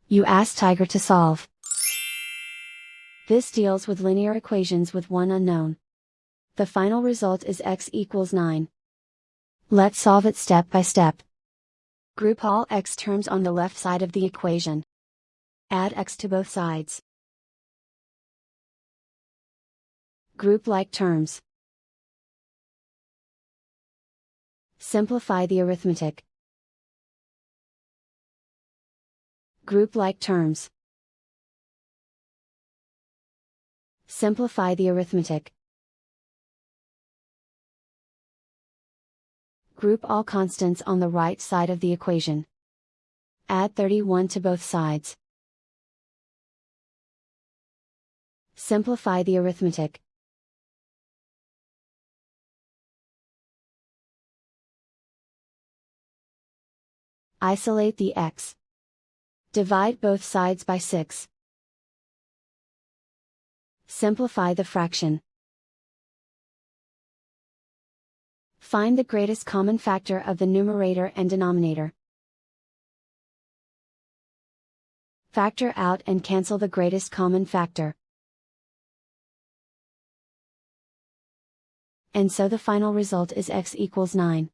You ask Tiger to solve. This deals with linear equations with one unknown. The final result is x equals 9. Let's solve it step by step. Group all x terms on the left side of the equation. Add x to both sides. Group like terms. Simplify the arithmetic. Group like terms. Simplify the arithmetic. Group all constants on the right side of the equation. Add 31 to both sides. Simplify the arithmetic. Isolate the x. Divide both sides by 6. Simplify the fraction. Find the greatest common factor of the numerator and denominator. Factor out and cancel the greatest common factor. And so the final result is x equals 9.